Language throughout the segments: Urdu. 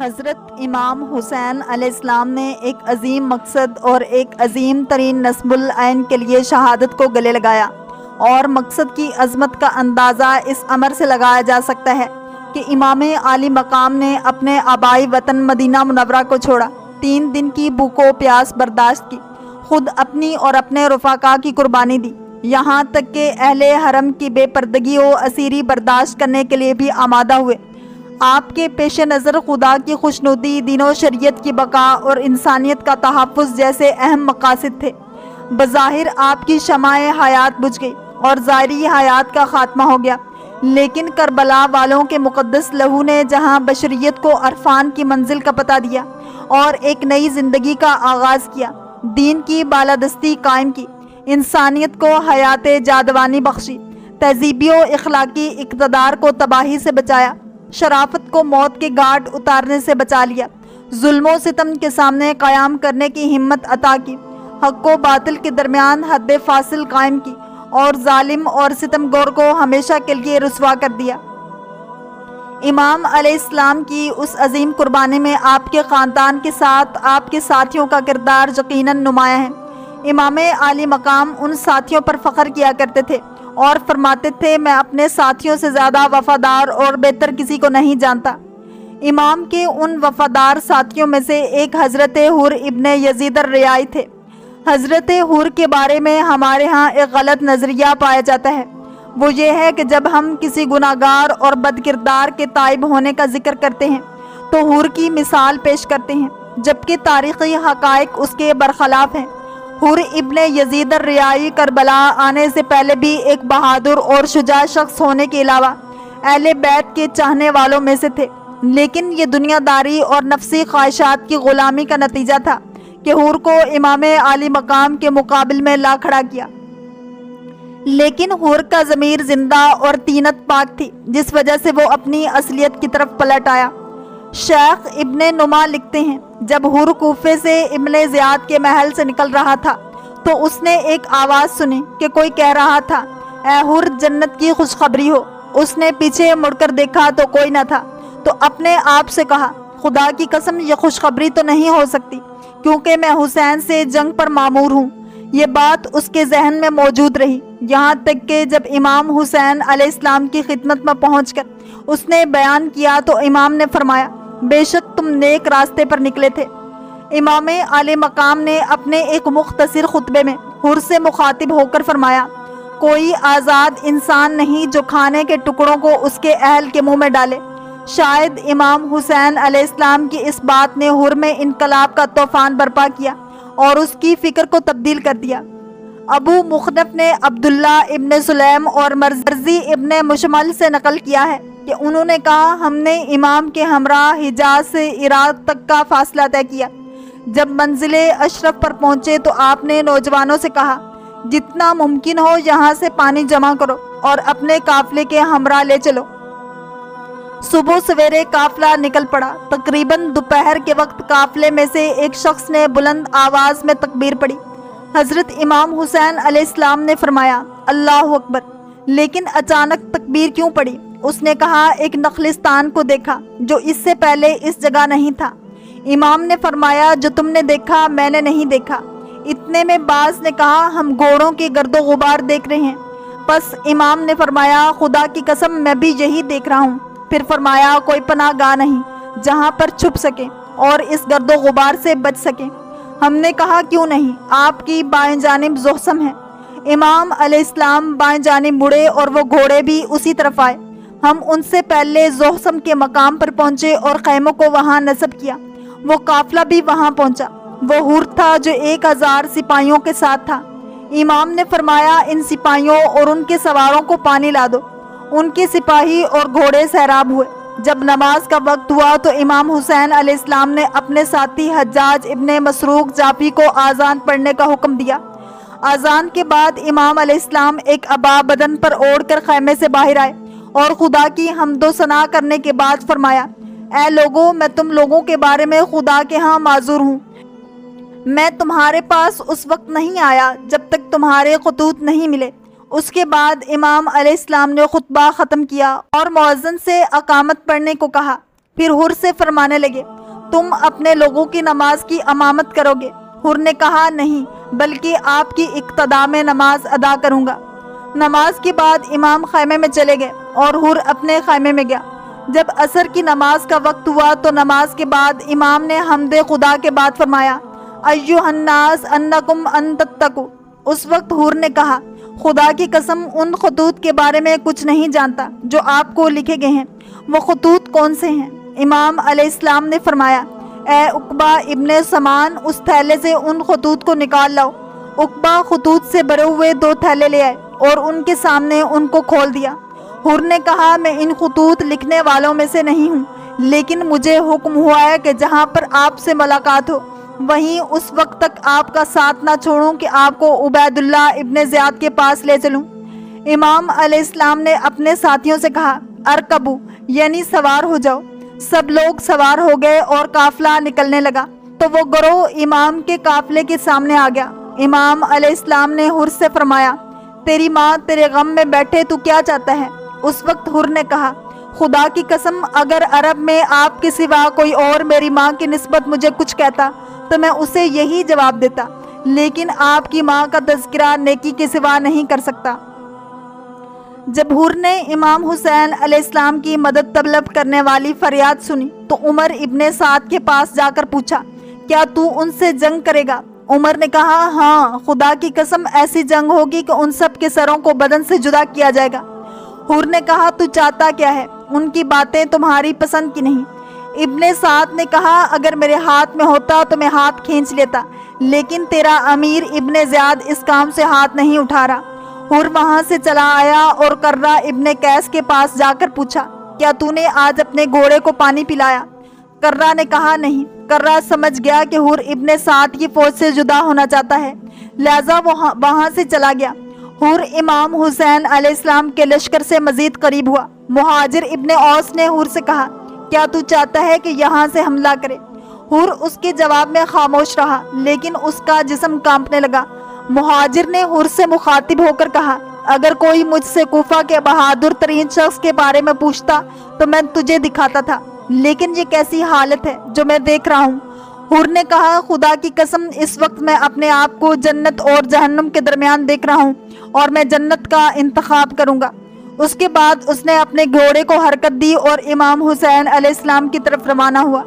حضرت امام حسین علیہ السلام نے ایک عظیم مقصد اور ایک عظیم ترین نصب العین کے لیے شہادت کو گلے لگایا، اور مقصد کی عظمت کا اندازہ اس امر سے لگایا جا سکتا ہے کہ امام عالی مقام نے اپنے آبائی وطن مدینہ منورہ کو چھوڑا، 3 دن کی بھوک و پیاس برداشت کی، خود اپنی اور اپنے رفقا کی قربانی دی، یہاں تک کہ اہل حرم کی بے پردگی و اسیری برداشت کرنے کے لیے بھی آمادہ ہوئے۔ آپ کے پیش نظر خدا کی خوشنودی، دین و شریعت کی بقا اور انسانیت کا تحفظ جیسے اہم مقاصد تھے۔ بظاہر آپ کی شمع حیات بجھ گئی اور ظاہری حیات کا خاتمہ ہو گیا، لیکن کربلا والوں کے مقدس لہو نے جہاں بشریت کو عرفان کی منزل کا پتہ دیا اور ایک نئی زندگی کا آغاز کیا، دین کی بالادستی قائم کی، انسانیت کو حیات جاودانی بخشی، تہذیبی و اخلاقی اقتدار کو تباہی سے بچایا، شرافت کو موت کے گھاٹ اتارنے سے بچا لیا، ظلم و ستم کے سامنے قیام کرنے کی ہمت عطا کی، حق و باطل کے درمیان حد فاصل قائم کی، اور ظالم اور ستمگور کو ہمیشہ کے لیے رسوا کر دیا۔ امام علیہ السلام کی اس عظیم قربانی میں آپ کے خاندان کے ساتھ آپ کے ساتھیوں کا کردار یقیناً نمایاں ہے۔ امام عالی مقام ان ساتھیوں پر فخر کیا کرتے تھے اور فرماتے تھے، میں اپنے ساتھیوں سے زیادہ وفادار اور بہتر کسی کو نہیں جانتا۔ امام کے ان وفادار ساتھیوں میں سے ایک حضرت حر ابن یزید الریائی تھے۔ حضرت حر کے بارے میں ہمارے ہاں ایک غلط نظریہ پایا جاتا ہے، وہ یہ ہے کہ جب ہم کسی گناہگار اور بد کردار کے تائب ہونے کا ذکر کرتے ہیں تو حر کی مثال پیش کرتے ہیں، جبکہ تاریخی حقائق اس کے برخلاف ہیں۔ حر ابن یزید الریائی کربلا آنے سے پہلے بھی ایک بہادر اور شجاع شخص ہونے کے علاوہ اہل بیت کے چاہنے والوں میں سے تھے، لیکن یہ دنیا داری اور نفسی خواہشات کی غلامی کا نتیجہ تھا کہ حر کو امام عالی مقام کے مقابل میں لا کھڑا کیا۔ لیکن حر کا ضمیر زندہ اور طینت پاک تھی، جس وجہ سے وہ اپنی اصلیت کی طرف پلٹ آیا۔ شیخ ابن نما لکھتے ہیں، جب حر کوفے سے ابن زیاد کے محل سے نکل رہا تھا تو اس نے ایک آواز سنی کہ کوئی کہہ رہا تھا، اے حر جنت کی خوشخبری ہو۔ اس نے پیچھے مڑ کر دیکھا تو کوئی نہ تھا، تو اپنے آپ سے کہا، خدا کی قسم یہ خوشخبری تو نہیں ہو سکتی، کیونکہ میں حسین سے جنگ پر مامور ہوں۔ یہ بات اس کے ذہن میں موجود رہی، یہاں تک کہ جب امام حسین علیہ السلام کی خدمت میں پہنچ کر اس نے بیان کیا تو امام نے فرمایا، بے شک تم نیک راستے پر نکلے تھے۔ امام عالی مقام نے اپنے ایک مختصر خطبے میں حر سے مخاطب ہو کر فرمایا، کوئی آزاد انسان نہیں جو کھانے کے ٹکڑوں کو اس کے اہل کے منہ میں ڈالے۔ شاید امام حسین علیہ السلام کی اس بات نے حر میں انقلاب کا طوفان برپا کیا اور اس کی فکر کو تبدیل کر دیا۔ ابو مخنف نے عبداللہ ابن سلیم اور مرزی ابن مشمل سے نقل کیا ہے کہ انہوں نے کہا، ہم نے امام کے ہمراہ حجاز سے عراق تک کا فاصلہ طے کیا۔ جب منزل اشرف پر پہنچے تو آپ نے نوجوانوں سے کہا، جتنا ممکن ہو یہاں سے پانی جمع کرو اور اپنے قافلے کے ہمراہ لے چلو۔ صبح سویرے قافلہ نکل پڑا۔ تقریباً دوپہر کے وقت قافلے میں سے ایک شخص نے بلند آواز میں تکبیر پڑھی۔ حضرت امام حسین علیہ السلام نے فرمایا، اللہ اکبر، لیکن اچانک تکبیر کیوں پڑھی؟ اس نے کہا، ایک نخلستان کو دیکھا جو اس سے پہلے اس جگہ نہیں تھا۔ امام نے فرمایا، جو تم نے دیکھا میں نے نہیں دیکھا۔ اتنے میں بعض نے کہا، ہم گھوڑوں کے گرد و غبار دیکھ رہے ہیں۔ پس امام نے فرمایا، خدا کی قسم میں بھی یہی دیکھ رہا ہوں۔ پھر فرمایا، کوئی پناہ گاہ نہیں جہاں پر چھپ سکیں اور اس گرد و غبار سے بچ سکیں۔ ہم نے کہا، کیوں نہیں؟ آپ کی بائیں جانب زحسم ہے۔ امام علیہ السلام بائیں جانب مڑے اور وہ گھوڑے بھی اسی طرف آئے۔ ہم ان سے پہلے زحسم کے مقام پر پہنچے اور خیموں کو وہاں نصب کیا۔ وہ قافلہ بھی وہاں پہنچا۔ وہ حر تھا جو 1000 سپاہیوں کے ساتھ تھا۔ امام نے فرمایا، ان سپاہیوں اور ان کے سواروں کو پانی لا دو۔ ان کے سپاہی اور گھوڑے سیراب ہوئے۔ جب نماز کا وقت ہوا تو امام حسین علیہ السلام نے اپنے ساتھی حجاج ابن مسروق جعفی کو آذان پڑھنے کا حکم دیا۔ آذان کے بعد امام علیہ السلام ایک عبا بدن پر اوڑھ کر خیمے سے باہر آئے اور خدا کی حمد و ثنا کرنے کے بعد فرمایا، اے لوگوں، میں تم لوگوں کے بارے میں خدا کے ہاں معذور ہوں۔ میں تمہارے پاس اس وقت نہیں آیا جب تک تمہارے خطوط نہیں ملے۔ اس کے بعد امام علیہ السلام نے خطبہ ختم کیا اور مؤذن سے اقامت پڑھنے کو کہا۔ پھر حر سے فرمانے لگے تم اپنے لوگوں کی نماز کی امامت کرو گے؟ حر نے کہا نہیں، بلکہ آپ کی اقتداء میں نماز ادا کروں گا۔ نماز کے بعد امام خیمے میں چلے گئے اور حر اپنے خیمے میں گیا۔ جب عصر کی نماز کا وقت ہوا تو نماز کے بعد امام نے حمد خدا کے بعد فرمایا ایھا الناس انکم ان تتقوا۔ اس وقت حر نے کہا خدا کی قسم ان خطوط کے بارے میں کچھ نہیں جانتا جو آپ کو لکھے گئے ہیں، وہ خطوط کون سے ہیں؟ امام علیہ السلام نے فرمایا اے عقبہ ابن سمان، اس تھیلے سے ان خطوط کو نکال لاؤ۔ عقبہ خطوط سے بھرے ہوئے 2 تھیلے لے آئے اور ان کے سامنے ان کو کھول دیا۔ حر نے کہا میں ان خطوط لکھنے والوں میں سے نہیں ہوں، لیکن مجھے حکم ہوا ہے کہ جہاں پر آپ سے ملاقات ہو وہیں اس وقت تک آپ کا ساتھ نہ چھوڑوں کہ آپ کو عبید اللہ ابن زیاد کے پاس لے چلوں۔ امام علیہ السلام نے اپنے ساتھیوں سے کہا ارکبو، یعنی سوار ہو جاؤ۔ سب لوگ سوار ہو گئے اور قافلہ نکلنے لگا تو وہ گروہ امام کے قافلے کے سامنے آ گیا۔ امام علیہ السلام نے حر سے فرمایا تیری ماں تیرے غم میں بیٹھے تو کیا چاہتا ہے؟ اس وقت حر نے کہا خدا کی قسم اگر عرب میں آپ کے سوا کوئی اور میری ماں کی نسبت مجھے کچھ کہتا تو میں اسے یہی جواب دیتا، لیکن آپ کی ماں کا تذکرہ نیکی کے سوا نہیں کر سکتا۔ جب حر نے امام حسین علیہ السلام کی مدد طلب کرنے والی فریاد سنی تو عمر ابن سعد کے پاس جا کر پوچھا کیا تو ان سے جنگ کرے گا؟ عمر نے کہا ہاں، خدا کی قسم ایسی جنگ ہوگی کہ ان سب کے سروں کو بدن سے جدا کیا جائے گا۔ حر نے کہا تو چاہتا کیا ہے؟ ان کی باتیں تمہاری پسند کی نہیں۔ ابن سعد نے کہا اگر میرے ہاتھ میں ہوتا تو میں ہاتھ کھینچ لیتا، لیکن تیرا امیر ابن زیاد اس کام سے ہاتھ نہیں اٹھا رہا۔ حر وہاں سے چلا آیا اور کرہ ابن قیس کے پاس جا کر پوچھا کیا تو نے آج اپنے گھوڑے کو پانی پلایا؟ کرہ نے کہا نہیں۔ کرہ سمجھ گیا کہ حر ابن سعد کی فوج سے جدا ہونا چاہتا ہے، لہذا وہاں سے چلا گیا۔ حر امام حسین علیہ السلام کے لشکر سے مزید قریب ہوا۔ مہاجر ابن اوس نے حر سے کہا کیا تو چاہتا ہے کہ یہاں سے حملہ کرے؟ حر اس کے جواب میں خاموش رہا، لیکن اس کا جسم کانپنے لگا۔ مہاجر نے حر سے مخاطب ہو کر کہا اگر کوئی مجھ سے کوفہ کے بہادر ترین شخص کے بارے میں پوچھتا تو میں تجھے دکھاتا تھا، لیکن یہ کیسی حالت ہے جو میں دیکھ رہا ہوں؟ حر نے کہا خدا کی قسم اس وقت میں اپنے آپ کو جنت اور جہنم کے درمیان دیکھ رہا ہوں اور میں جنت کا انتخاب کروں گا۔ اس کے بعد اس نے اپنے گھوڑے کو حرکت دی اور امام حسین علیہ السلام کی طرف روانہ ہوا۔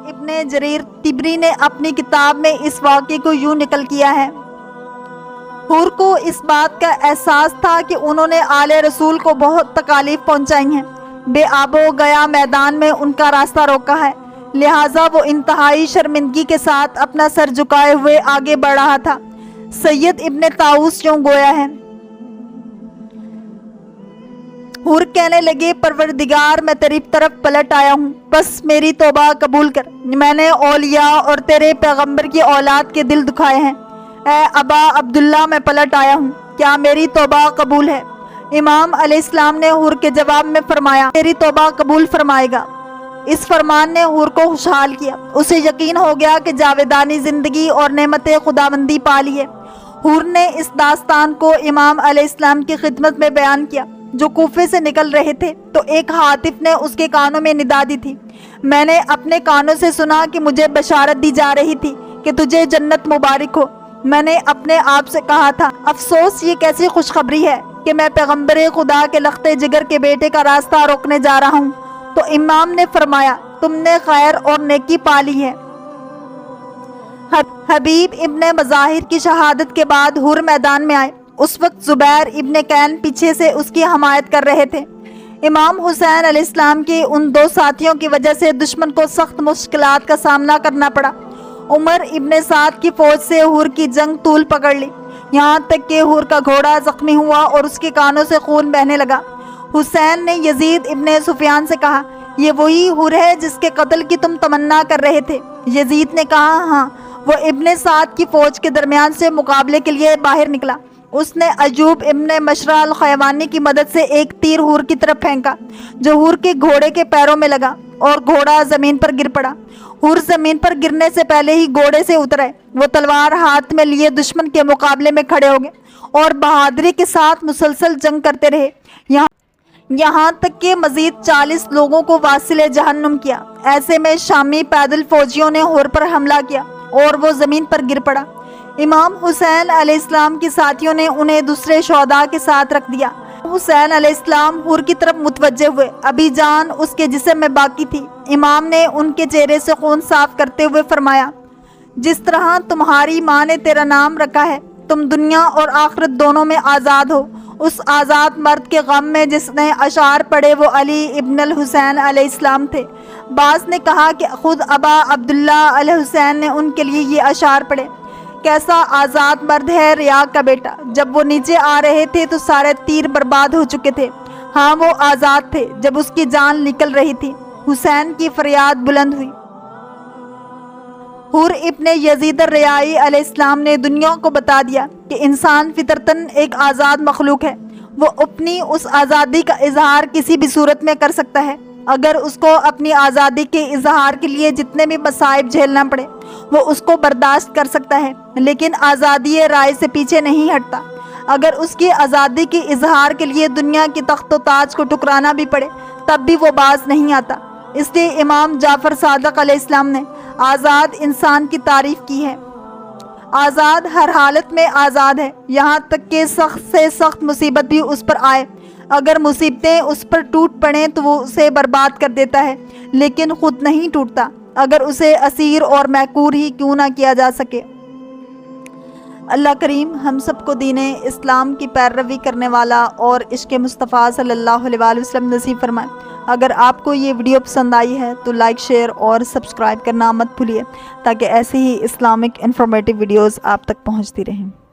ابن جریر طبری نے اپنی کتاب میں اس واقعے کو یوں نقل کیا ہے حر کو اس بات کا احساس تھا کہ انہوں نے آل رسول کو بہت تکالیف پہنچائی ہیں، بے آب و گیا میدان میں ان کا راستہ روکا ہے، لہٰذا وہ انتہائی شرمندگی کے ساتھ اپنا سر جھکائے ہوئے آگے بڑھ رہا تھا۔ سید ابن طاؤس یوں گویا ہے حر کہنے لگے پروردگار میں تیری طرف پلٹ آیا ہوں، بس میری توبہ قبول کر۔ میں نے اولیاء اور تیرے پیغمبر کی اولاد کے دل دکھائے ہیں، اے ابا عبداللہ میں پلٹ آیا ہوں، کیا میری توبہ قبول ہے؟ امام علیہ السلام نے حر کے جواب میں فرمایا میری توبہ قبول فرمائے گا۔ اس فرمان نے حر کو خوشحال کیا، اسے یقین ہو گیا کہ جاویدانی زندگی اور نعمت خداوندی پا لی ہے۔ حر نے اس داستان کو امام علیہ السلام کی خدمت میں بیان کیا جو کوفے سے نکل رہے تھے تو ایک حاطف نے اس کے کانوں میں ندا دی تھی میں نے اپنے کانوں سے سنا کہ مجھے بشارت دی جا رہی تھی کہ تجھے جنت مبارک ہو۔ میں نے اپنے آپ سے کہا تھا افسوس یہ کیسی خوشخبری ہے کہ میں پیغمبر خدا کے لخت جگر کے بیٹے کا راستہ روکنے جا رہا ہوں۔ تو امام نے فرمایا تم نے خیر اور نیکی پا لی ہے۔ حبیب ابن مظاہر کی شہادت کے بعد حر میدان میں آئے۔ اس وقت زبیر ابن کین پیچھے سے اس کی حمایت کر رہے تھے۔ امام حسین علیہ السلام کے ان 2 ساتھیوں کی وجہ سے دشمن کو سخت مشکلات کا سامنا کرنا پڑا۔ عمر ابن سعد کی فوج سے حر کی جنگ طول پکڑ لی، یہاں تک کہ حر کا گھوڑا زخمی ہوا اور اس کے کانوں سے خون بہنے لگا۔ حسین نے یزید ابن سفیان سے کہا یہ وہی حر ہے جس کے قتل کی تم تمنا کر رہے تھے؟ یزید نے کہا ہاں۔ وہ ابن سعد کی فوج کے درمیان سے مقابلے کے لیے باہر نکلا۔ اس نے ایوب ابن مشرع الخیوانی کی مدد سے ایک تیر حر کی طرف پھینکا جو حر کے گھوڑے کے پیروں میں لگا اور گھوڑا زمین پر گر پڑا۔ حر زمین پر گرنے سے پہلے ہی گھوڑے سے اترے، وہ تلوار ہاتھ میں لیے دشمن کے مقابلے میں کھڑے ہو گئے اور بہادری کے ساتھ مسلسل جنگ کرتے رہے، یہاں تک کہ مزید 40 لوگوں کو واصل جہنم کیا۔ ایسے میں شامی پیدل فوجیوں نے حور پر حملہ کیا اور وہ زمین پر گر پڑا۔ امام حسین علیہ السلام کے ساتھیوں نے انہیں دوسرے شہداء کے ساتھ رکھ دیا۔ حسین علیہ السلام حور کی طرف متوجہ ہوئے، ابھی جان اس کے جسم میں باقی تھی۔ امام نے ان کے چہرے سے خون صاف کرتے ہوئے فرمایا، جس طرح تمہاری ماں نے تیرا نام رکھا ہے، تم دنیا اور آخرت دونوں میں آزاد ہو۔ اس آزاد مرد کے غم میں جس نے اشعار پڑھے وہ علی ابن الحسین علیہ السلام تھے۔ بعض نے کہا کہ خود ابا عبداللہ علیہ حسین نے ان کے لیے یہ اشعار پڑھے۔ کیسا آزاد مرد ہے ریا کا بیٹا، جب وہ نیچے آ رہے تھے تو سارے تیر برباد ہو چکے تھے۔ ہاں وہ آزاد تھے جب اس کی جان نکل رہی تھی۔ حسین کی فریاد بلند ہوئی۔ حور ابن یزید الریائی علیہ السلام نے دنیا کو بتا دیا کہ انسان فطرتاً ایک آزاد مخلوق ہے۔ وہ اپنی اس آزادی کا اظہار کسی بھی صورت میں کر سکتا ہے۔ اگر اس کو اپنی آزادی کے اظہار کے لیے جتنے بھی مصائب جھیلنا پڑے وہ اس کو برداشت کر سکتا ہے، لیکن آزادی رائے سے پیچھے نہیں ہٹتا۔ اگر اس کی آزادی کے اظہار کے لیے دنیا کی تخت و تاج کو ٹکرانا بھی پڑے تب بھی وہ باز نہیں آتا۔ اس لیے امام جعفر صادق علیہ السلام نے آزاد انسان کی تعریف کی ہے۔ آزاد ہر حالت میں آزاد ہے، یہاں تک کہ سخت سے سخت مصیبت بھی اس پر آئے، اگر مصیبتیں اس پر ٹوٹ پڑیں تو وہ اسے برباد کر دیتا ہے، لیکن خود نہیں ٹوٹتا، اگر اسے اسیر اور محقور ہی کیوں نہ کیا جا سکے۔ اللہ کریم ہم سب کو دین اسلام کی پیروی کرنے والا اور عشق مصطفیٰ صلی اللہ علیہ وآلہ وسلم نصیب فرمائے۔ اگر آپ کو یہ ویڈیو پسند آئی ہے تو لائک، شیئر اور سبسکرائب کرنا مت بھولیے تاکہ ایسے ہی اسلامک انفارمیٹیو ویڈیوز آپ تک پہنچتی رہیں۔